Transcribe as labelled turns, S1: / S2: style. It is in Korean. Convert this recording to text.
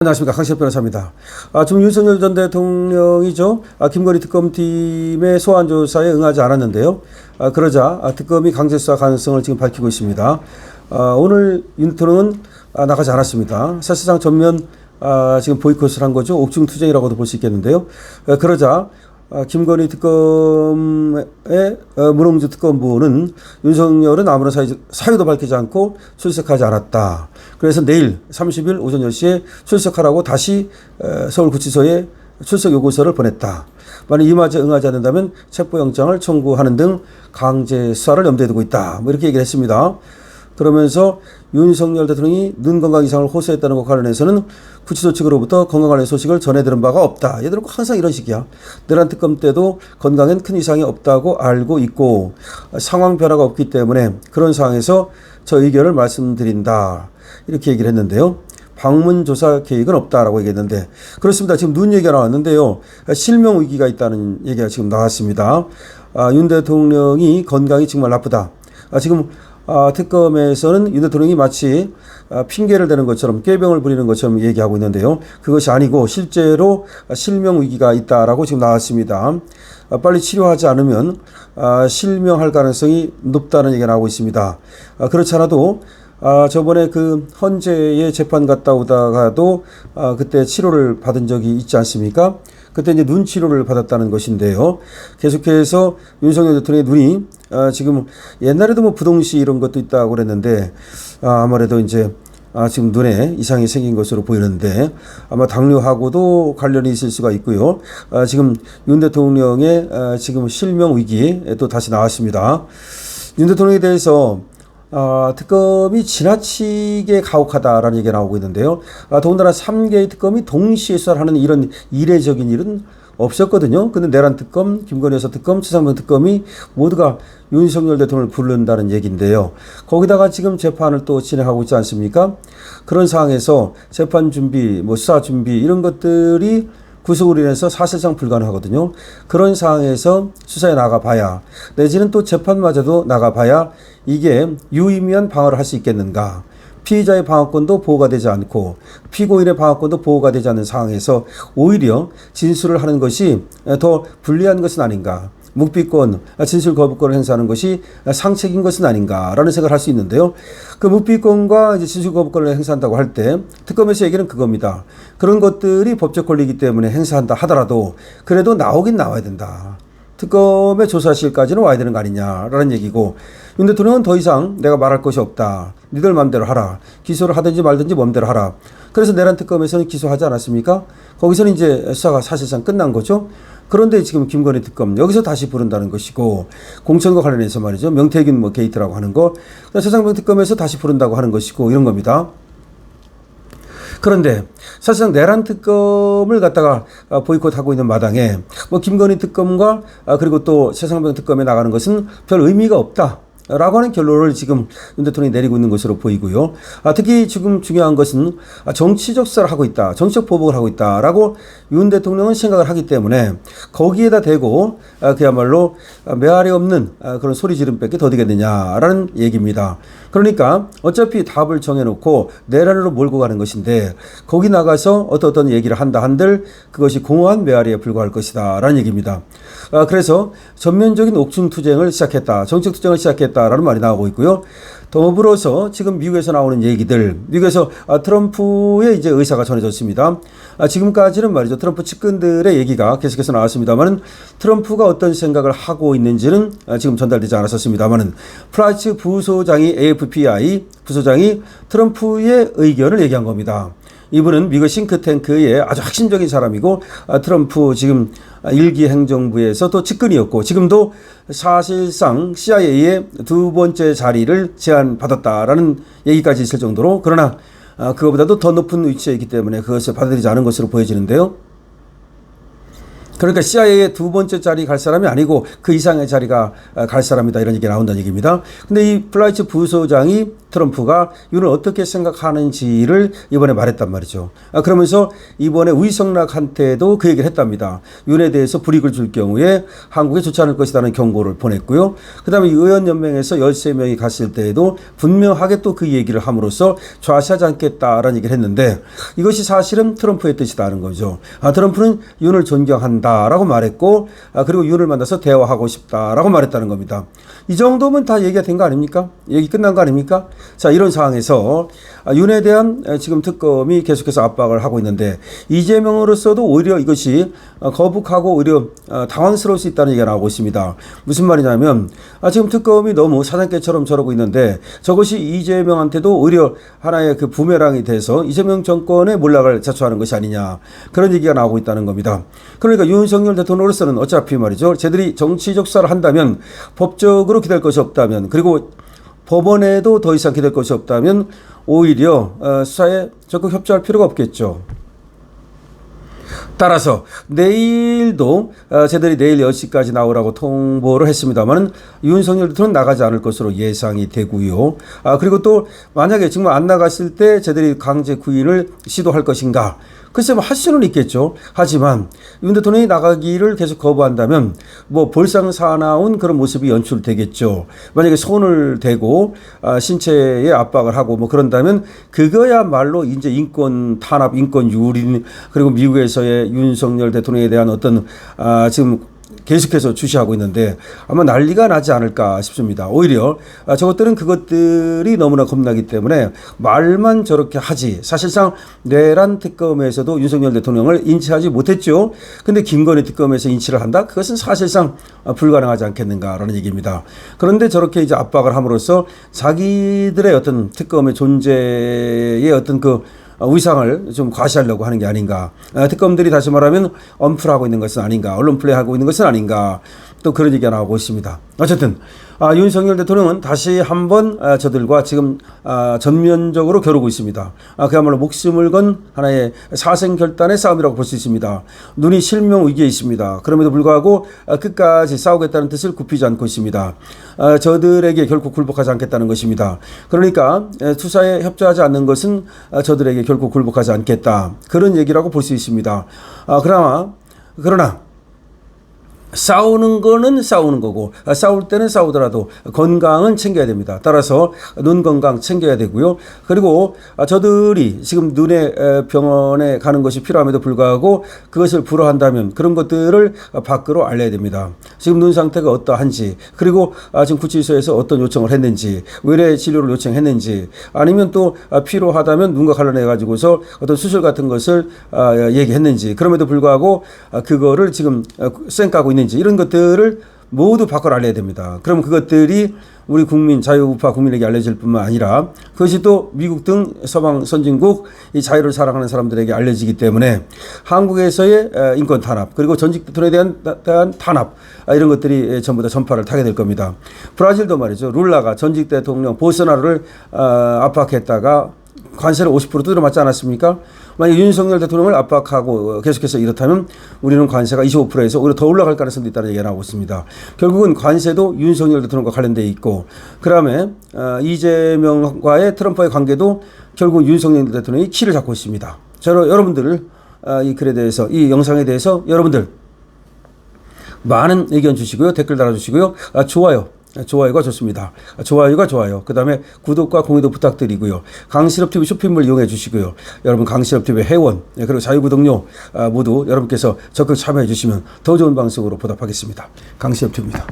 S1: 안녕하십니까. 강시혁 변호사입니다. 지금 윤석열 전 대통령이죠. 김건희 특검팀의 소환조사에 응하지 않았는데요. 그러자 특검이 강제수사 가능성을 지금 밝히고 있습니다. 오늘 윤 대통령은 나가지 않았습니다. 사실상 전면 지금 보이콧을 한 거죠. 옥중투쟁이라고도 볼 수 있겠는데요. 그러자 김건희 특검의 문홍주 특검부는 윤석열은 아무런 사유도 밝히지 않고 출석하지 않았다. 그래서 내일 30일 오전 10시에 출석하라고 다시 서울구치소에 출석 요구서를 보냈다. 만약 이마저 응하지 않는다면 체포영장을 청구하는 등 강제 수사를 염두에 두고 있다. 뭐 이렇게 얘기를 했습니다. 그러면서 윤석열 대통령이 눈 건강 이상을 호소했다는 것과 관련해서는 구치소 측으로부터 건강 관련 소식을 전해 들은 바가 없다. 얘들은 항상 이런 식이야. 내란 특검 때도 건강엔 큰 이상이 없다고 알고 있고 상황 변화가 없기 때문에 그런 상황에서 저 의견을 말씀드린다. 이렇게 얘기를 했는데요. 방문 조사 계획은 없다라고 얘기했는데 그렇습니다. 지금 눈 얘기가 나왔는데요. 실명 위기가 있다는 얘기가 지금 나왔습니다. 윤 대통령이 건강이 정말 나쁘다. 지금 특검에서는 윤 대통령이 마치 핑계를 대는 것처럼 꾀병을 부리는 것처럼 얘기하고 있는데요. 그것이 아니고 실제로 실명 위기가 있다라고 지금 나왔습니다. 빨리 치료하지 않으면 실명할 가능성이 높다는 얘기가 나오고 있습니다. 그렇지 않아도 저번에 그 헌재에 재판 갔다 오다가도 그때 치료를 받은 적이 있지 않습니까? 그때 이제 눈 치료를 받았다는 것인데요. 계속해서 윤석열 대통령의 눈이 지금 옛날에도 뭐 부동시 이런 것도 있다고 그랬는데 아무래도 이제 지금 눈에 이상이 생긴 것으로 보이는데 아마 당뇨하고도 관련이 있을 수가 있고요. 지금 윤 대통령의 지금 실명 위기 또 다시 나왔습니다. 윤 대통령에 대해서 특검이 지나치게 가혹하다라는 얘기가 나오고 있는데요. 더군다나 3개의 특검이 동시에 수사를 하는 이런 이례적인 일은 없었거든요. 근데 내란 특검, 김건희 여사 특검, 최상병 특검이 모두가 윤석열 대통령을 부른다는 얘기인데요. 거기다가 지금 재판을 또 진행하고 있지 않습니까? 그런 상황에서 재판 준비, 수사 준비 이런 것들이 구속으로 인해서 사실상 불가능하거든요. 그런 상황에서 수사에 나가봐야 내지는 또 재판마저도 나가봐야 이게 유의미한 방어를 할 수 있겠는가. 피의자의 방어권도 보호가 되지 않고 피고인의 방어권도 보호가 되지 않는 상황에서 오히려 진술을 하는 것이 더 불리한 것은 아닌가. 묵비권, 진술 거부권을 행사하는 것이 상책인 것은 아닌가라는 생각을 할 수 있는데요. 그 묵비권과 이제 진술 거부권을 행사한다고 할 때 특검에서 얘기는 그겁니다. 그런 것들이 법적 권리이기 때문에 행사한다 하더라도 그래도 나오긴 나와야 된다. 특검의 조사실까지는 와야 되는 거 아니냐라는 얘기고 윤 대통령은 더 이상 내가 말할 것이 없다. 니들 마음대로 하라. 기소를 하든지 말든지 마음대로 하라. 그래서 내란 특검에서는 기소하지 않았습니까? 거기서는 이제 수사가 사실상 끝난 거죠. 그런데 지금 김건희 특검 여기서 다시 부른다는 것이고 공천과 관련해서 말이죠. 명태균 게이트라고 하는 거. 최상병 특검에서 다시 부른다고 하는 것이고 이런 겁니다. 그런데 사실상 내란 특검을 갖다가 보이콧하고 있는 마당에 김건희 특검과 그리고 또 최상병 특검에 나가는 것은 별 의미가 없다. 라고 하는 결론을 지금 윤 대통령이 내리고 있는 것으로 보이고요. 특히 지금 중요한 것은 정치적 수사를 하고 있다. 정치적 보복을 하고 있다라고 윤 대통령은 생각을 하기 때문에 거기에다 대고 그야말로 메아리 없는 그런 소리 지름밖에 더 되겠느냐라는 얘기입니다. 그러니까 어차피 답을 정해놓고 내란으로 몰고 가는 것인데 거기 나가서 어떤 얘기를 한다 한들 그것이 공허한 메아리에 불과할 것이다 라는 얘기입니다. 그래서 전면적인 옥중투쟁을 시작했다. 정책 투쟁을 시작했다라는 말이 나오고 있고요. 더불어서 지금 미국에서 나오는 얘기들, 미국에서 트럼프의 이제 의사가 전해졌습니다. 지금까지는 말이죠. 트럼프 측근들의 얘기가 계속해서 나왔습니다만은 트럼프가 어떤 생각을 하고 있는지는 지금 전달되지 않았었습니다만은 프라이츠 부소장이 AFPI 부소장이 트럼프의 의견을 얘기한 겁니다. 이분은 미국 싱크탱크의 아주 핵심적인 사람이고 트럼프 지금 일기 행정부에서 또 측근이었고 지금도 사실상 CIA의 두 번째 자리를 제안받았다라는 얘기까지 있을 정도로 그러나 그거보다도 더 높은 위치에 있기 때문에 그것을 받아들이지 않은 것으로 보여지는데요. 그러니까 CIA의 두 번째 자리 갈 사람이 아니고 그 이상의 자리가 갈 사람이다 이런 얘기가 나온다는 얘기입니다. 근데 이 플라이츠 부소장이 트럼프가 윤을 어떻게 생각하는지를 이번에 말했단 말이죠. 그러면서 이번에 위성락한테도 그 얘기를 했답니다. 윤에 대해서 불이익을 줄 경우에 한국에 좋지 않을 것이라는 경고를 보냈고요. 그 다음에 의원연맹에서 13명이 갔을 때에도 분명하게 또 그 얘기를 함으로써 좌시하지 않겠다라는 얘기를 했는데 이것이 사실은 트럼프의 뜻이다는 거죠. 트럼프는 윤을 존경한다라고 말했고 그리고 윤을 만나서 대화하고 싶다라고 말했다는 겁니다. 이 정도면 다 얘기가 된 거 아닙니까? 얘기 끝난 거 아닙니까? 자, 이런 상황에서 윤에 대한 지금 특검이 계속해서 압박을 하고 있는데 이재명으로서도 오히려 이것이 거북하고 오히려 당황스러울 수 있다는 얘기가 나오고 있습니다. 무슨 말이냐면 지금 특검이 너무 사장개처럼 저러고 있는데 저것이 이재명한테도 오히려 하나의 그 부메랑이 돼서 이재명 정권의 몰락을 자초하는 것이 아니냐 그런 얘기가 나오고 있다는 겁니다. 그러니까 윤석열 대통령으로서는 어차피 말이죠. 쟤들이 정치적 수사를 한다면 법적으로 기댈 것이 없다면 그리고 법원에도 더 이상 기댈 것이 없다면 오히려 수사에 적극 협조할 필요가 없겠죠. 따라서 내일도 쟤들이 내일 10시까지 나오라고 통보를 했습니다만 윤석열 대통령은 나가지 않을 것으로 예상이 되고요. 그리고 또 만약에 정말 안 나갔을 때 쟤들이 강제 구인을 시도할 것인가. 글쎄 뭐 할 수는 있겠죠. 하지만 윤 대통령이 나가기를 계속 거부한다면 뭐 볼상사나운 그런 모습이 연출되겠죠. 만약에 손을 대고 신체에 압박을 하고 뭐 그런다면 그거야말로 이제 인권 탄압, 인권 유린 그리고 미국에서의 윤석열 대통령에 대한 어떤 지금 계속해서 주시하고 있는데 아마 난리가 나지 않을까 싶습니다. 오히려 저것들은 그것들이 너무나 겁나기 때문에 말만 저렇게 하지 사실상 내란 특검에서도 윤석열 대통령을 인치하지 못했죠. 근데 김건희 특검에서 인치를 한다? 그것은 사실상 불가능하지 않겠는가라는 얘기입니다. 그런데 저렇게 이제 압박을 함으로써 자기들의 어떤 특검의 존재의 어떤 그 위상을 좀 과시하려고 하는 게 아닌가. 특검들이 다시 말하면 언플하고 있는 것은 아닌가. 언론 플레이하고 있는 것은 아닌가. 또 그런 얘기가 나오고 있습니다. 어쨌든 윤석열 대통령은 다시 한번 저들과 지금 전면적으로 겨루고 있습니다. 그야말로 목숨을 건 하나의 사생결단의 싸움이라고 볼 수 있습니다. 눈이 실명 위기에 있습니다. 그럼에도 불구하고 끝까지 싸우겠다는 뜻을 굽히지 않고 있습니다. 저들에게 결코 굴복하지 않겠다는 것입니다. 그러니까 투사에 협조하지 않는 것은 저들에게 결코 굴복하지 않겠다. 그런 얘기라고 볼 수 있습니다. 그러나 싸우는 거는 싸우는 거고 싸울 때는 싸우더라도 건강은 챙겨야 됩니다. 따라서 눈 건강 챙겨야 되고요. 그리고 저들이 지금 눈의 병원에 가는 것이 필요함에도 불구하고 그것을 불허한다면 그런 것들을 밖으로 알려야 됩니다. 지금 눈 상태가 어떠한지 그리고 지금 구치소에서 어떤 요청을 했는지 외래 치료를 요청했는지 아니면 또 필요하다면 눈과 관련해 가지고서 어떤 수술 같은 것을 얘기했는지 그럼에도 불구하고 그거를 지금 쌩까고 있는 이런 것들을 모두 밖으로 알려야 됩니다. 그럼 그것들이 우리 국민, 자유우파 국민에게 알려질 뿐만 아니라 그것이 또 미국 등 서방 선진국 이 자유를 사랑하는 사람들에게 알려지기 때문에 한국에서의 인권 탄압 그리고 전직 대통령에 대한 탄압 이런 것들이 전부 다 전파를 타게 될 겁니다. 브라질도 말이죠. 룰라가 전직 대통령 보소나로를 압박했다가 관세를 50% 두드려 맞지 않았습니까? 만약 윤석열 대통령을 압박하고 계속해서 이렇다면 우리는 관세가 25%에서 오히려 더 올라갈 가능성도 있다는 얘기가 나오고 있습니다. 결국은 관세도 윤석열 대통령과 관련되어 있고 그 다음에 이재명과의 트럼프와의 관계도 결국 윤석열 대통령이 키를 잡고 있습니다. 여러분들 이 글에 대해서 이 영상에 대해서 여러분들 많은 의견 주시고요. 댓글 달아주시고요. 좋아요가 좋습니다. 좋아요가 좋아요. 그 다음에 구독과 공유도 부탁드리고요. 강실업TV 쇼핑몰 이용해 주시고요. 여러분 강실업TV 회원 그리고 자유구독료 모두 여러분께서 적극 참여해 주시면 더 좋은 방송으로 보답하겠습니다. 강실업TV입니다.